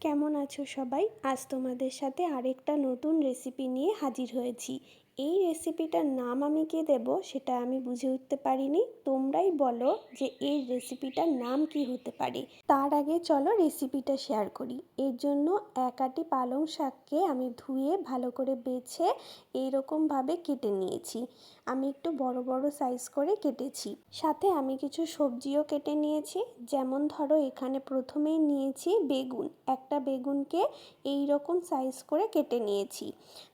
কেমন আছো সবাই? আজ তোমাদের সাথে আরেকটা নতুন রেসিপি নিয়ে হাজির হয়েছি। এই রেসিপিটার নাম আমি কি দেব সেটা আমি বুঝে উঠতে পারিনি। তোমরাই বলো যে এই রেসিপিটার নাম কি হতে পারে। তার আগে চলো রেসিপিটা শেয়ার করি। এর জন্য এক আটি পালং শাককে আমি ধুয়ে ভালো করে বেছে এইরকমভাবে কেটে নিয়েছি। আমি একটু বড় বড় সাইজ করে কেটেছি। সাথে আমি কিছু সবজিও কেটে নিয়েছি। যেমন ধরো এখানে প্রথমেই নিয়েছি বেগুন। একটা বেগুনকে এই রকম সাইজ করে কেটে নিয়েছি।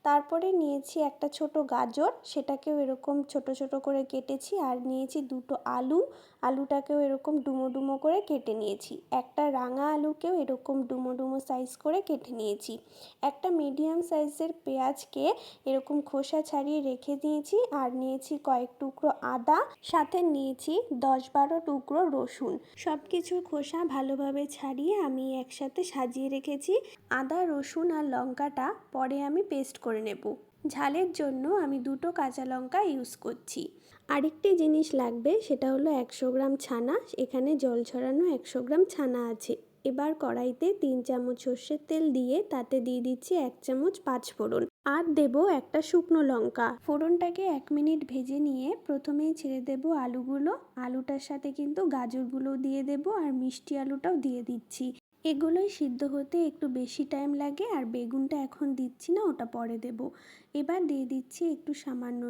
তারপরে নিয়েছি একটা ছোট গাজর, সেটাকেও এরকম ছোট ছোট করে কেটেছি। আর নিয়েছি দুটো আলু, আলুটাকেও এরকম ডুমো ডুমো করে কেটে নিয়েছি। একটা রাঙা আলুকেও এরকম ডুমো ডুমো সাইজ করে কেটে নিয়েছি। একটা মিডিয়াম সাইজের পেঁয়াজকে এরকম খোসা ছাড়িয়ে রেখে দিয়েছি। আর নিয়েছি কয়েক টুকরো আদা, সাথে নিয়েছি 10-12 টুকরো রসুন। সব কিছুর খোসা ভালোভাবে ছাড়িয়ে আমি একসাথে সাজিয়ে রেখেছি। আদা, রসুন আর লঙ্কাটা পরে আমি পেস্ট করে নেব। ঝালের জন্য আমি দুটো কাঁচা লঙ্কা ইউজ করছি। আরেকটি জিনিস লাগবে, সেটা হলো 100 গ্রাম ছানা। এখানে জল ছড়ানো 100 গ্রাম ছানা আছে। এবার কড়াইতে 3 চামচ সর্ষের তেল দিয়ে তাতে দিয়ে দিচ্ছি 1 চামচ পাঁচফোড়ন আর দেব একটা শুকনো লঙ্কা। ফোড়নটাকে 1 মিনিট ভেজে নিয়ে প্রথমেই ছেড়ে দেব আলুগুলো। আলুটার সাথে কিন্তু গাজরগুলো দিয়ে দেব আর মিষ্টি আলুটাও দিয়ে দিচ্ছি। এগুলোই সিদ্ধ হতে একটু বেশি টাইম লাগে। আর বেগুনটা এখন দিচ্ছি না, ওটা পরে দেব। এবার দিয়ে দিচ্ছি একটু সামান্য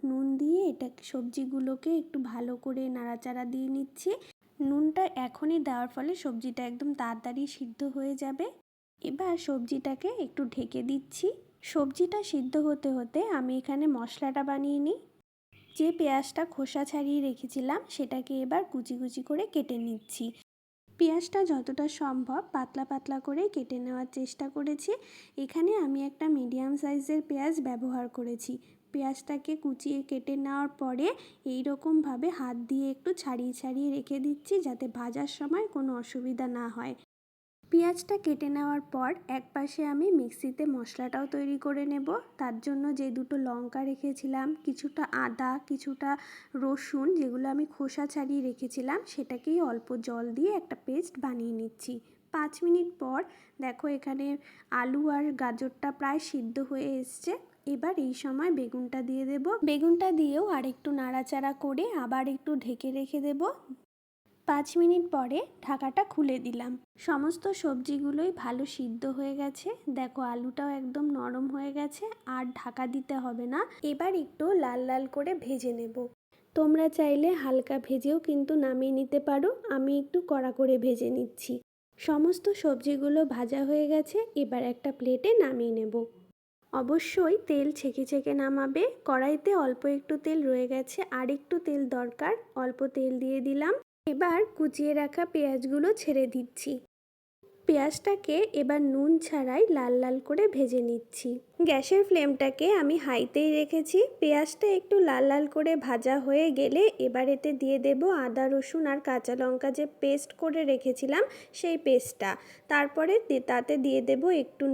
নুন দিয়ে এটাকে সবজিগুলোকে একটু ভালো করে নাড়াচাড়া দিয়ে নিচ্ছি। নুনটা এখনই দেওয়ার ফলে সবজিটা একদম তাড়াতাড়ি সিদ্ধ হয়ে যাবে। এবার সবজিটাকে একটু ঢেকে দিচ্ছি। সবজিটা সিদ্ধ হতে হতে আমি এখানে মশলাটা বানিয়ে নিই। যে পেঁয়াজটা খোসা ছাড়িয়ে রেখেছিলাম সেটাকে এবার কুচি কুচি করে কেটে নিচ্ছি। পেঁয়াজটা যতটা সম্ভব পাতলা পাতলা করে কেটে নেওয়ার চেষ্টা করেছি। এখানে আমি একটা মিডিয়াম সাইজের পেঁয়াজ ব্যবহার করেছি। পেঁয়াজটাকে কুচিয়ে কেটে নেওয়ার পরে এই রকমভাবে হাত দিয়ে একটু ছাড়িয়ে ছাড়িয়ে রেখে দিচ্ছি, যাতে ভাজার সময় কোনো অসুবিধা না হয়। পেঁয়াজটা কেটে নেওয়ার পর একপাশে আমি মিক্সিতে মশলাটাও তৈরি করে নেব। তার জন্য যে দুটো লঙ্কা রেখেছিলাম, কিছুটা আদা, কিছুটা রসুন, যেগুলো আমি খোসা ছাড়িয়ে রেখেছিলাম, সেটাকেই অল্প জল দিয়ে একটা পেস্ট বানিয়ে নিচ্ছি। 5 মিনিট পর দেখো এখানে আলু আর গাজরটা প্রায় সিদ্ধ হয়ে এসছে। এবার এই সময় বেগুনটা দিয়ে দেব। বেগুনটা দিয়েও আর একটু নাড়াচাড়া করে আবার একটু ঢেকে রেখে দেব। 5 মিনিট পরে ঢাকাটা খুলে দিলাম। সমস্ত সবজিগুলোই ভালো সিদ্ধ হয়ে গেছে। দেখো আলুটাও একদম নরম হয়ে গেছে, আর ঢাকা দিতে হবে না। এবার একটু লাল লাল করে ভেজে নেব। তোমরা চাইলে হালকা ভেজেও কিন্তু নামিয়ে নিতে পারো। আমি একটু কড়া করে ভেজে নিচ্ছি। সমস্ত সবজিগুলো ভাজা হয়ে গেছে। এবার একটা প্লেটে নামিয়ে নেব। অবশ্যই তেল ছেঁকে ছেঁকে নামাবে। কড়াইতে অল্প একটু তেল রয়ে গেছে, আর একটু তেল দরকার। অল্প তেল দিয়ে দিলাম। এবার কুচিয়ে রাখা পেঁয়াজগুলো ছেড়ে দিচ্ছি। পেঁয়াজটাকে এবার নুন ছাড়াই লাল লাল করে ভেজে নিচ্ছি। গ্যাসের ফ্লেমটাকে আমি হাইতেই রেখেছি। পেঁয়াজটা একটু লাল লাল করে ভাজা হয়ে গেলে এবার এতে দিয়ে দেব আদা, রসুন আর কাঁচা লঙ্কা যে পেস্ট করে রেখেছিলাম সেই পেস্টটা। তারপরে তাতে দিয়ে দেব একটু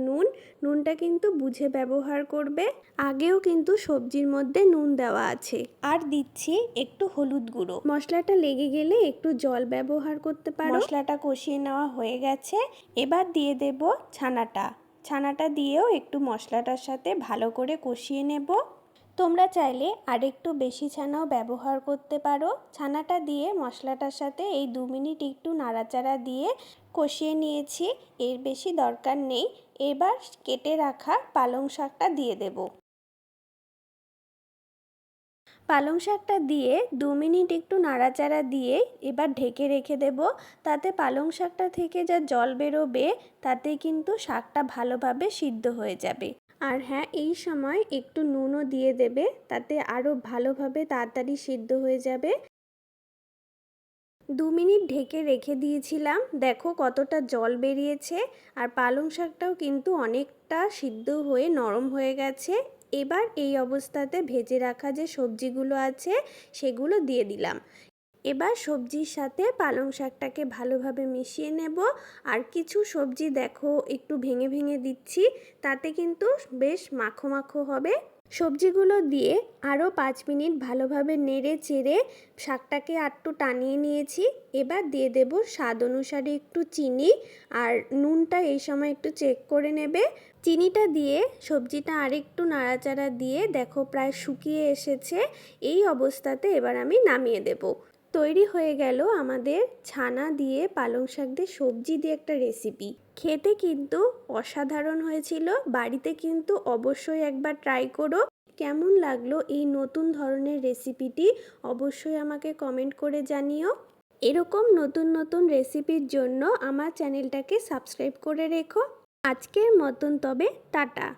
নুনটা কিন্তু বুঝে ব্যবহার করবে। আগেও কিন্তু সবজির মধ্যে নুন দেওয়া আছে। আর দিচ্ছি একটু হলুদ গুঁড়ো। মশলাটা লেগে গেলে একটু জল ব্যবহার করতে পারো। মশলাটা কষিয়ে নেওয়া হয়ে গেছে। এবার দিয়ে দেব ছানাটা দিয়েও একটু মশলাটার সাথে ভালো করে কষিয়ে নেব। তোমরা চাইলে আরেকটু বেশি ছানাও ব্যবহার করতে পারো। ছানাটা দিয়ে মশলাটার সাথে এই 2 মিনিট একটু নাড়াচাড়া দিয়ে কষিয়ে নিয়েছি। এর বেশি দরকার নেই। এবার কেটে রাখা পালং শাকটা দিয়ে দেব। পালং শাকটা দিয়ে 2 মিনিট একটু নাড়াচাড়া দিয়ে এবার ঢেকে রেখে দেব। তাতে পালং শাকটা থেকে যা জল বেরোবে তাতে কিন্তু শাকটা ভালোভাবে সিদ্ধ হয়ে যাবে। আর হ্যাঁ, এই সময় একটু নুনও দিয়ে দেবে, তাতে আরও ভালোভাবে তাড়াতাড়ি সিদ্ধ হয়ে যাবে। 2 মিনিট ঢেকে রেখে দিয়েছিলাম। দেখো কতটা জল বেরিয়েছে। আর পালং শাকটাও কিন্তু অনেকটা সিদ্ধ হয়ে নরম হয়ে গেছে। এবার এই অবস্থাতে ভেজে রাখা যে সবজিগুলো আছে সেগুলো দিয়ে দিলাম। এবার সবজির সাথে পালং শাকটাকে ভালোভাবে মিশিয়ে নেব। আর কিছু সবজি দেখো একটু ভেঙে ভেঙে দিচ্ছি, তাতে কিন্তু বেশ মাখো মাখো হবে। সবজিগুলো দিয়ে আরও 5 মিনিট ভালোভাবে নেড়ে চেড়ে শাকটাকে আরটু টানিয়ে নিয়েছি। এবার দিয়ে দেব স্বাদ অনুসারে একটু চিনি, আর নুনটা এই সময় একটু চেক করে নেবে। চিনিটা দিয়ে সবজিটা আরেকটু নাড়াচাড়া দিয়ে দেখো প্রায় শুকিয়ে এসেছে। এই অবস্থাতে এবার আমি নামিয়ে দেব। তৈরি হয়ে গেল আমাদের ছানা দিয়ে পালং শাক দিয়ে সবজি দিয়ে একটা রেসিপি। খেতে কিন্তু অসাধারণ হয়েছিল। বাড়িতে কিন্তু অবশ্যই একবার ট্রাই করো। কেমন লাগলো এই নতুন ধরনের রেসিপিটি অবশ্যই আমাকে কমেন্ট করে জানিও। এরকম নতুন নতুন রেসিপির জন্য আমার চ্যানেলটাকে সাবস্ক্রাইব করে রেখো। আজকের মতন তবে টাটা।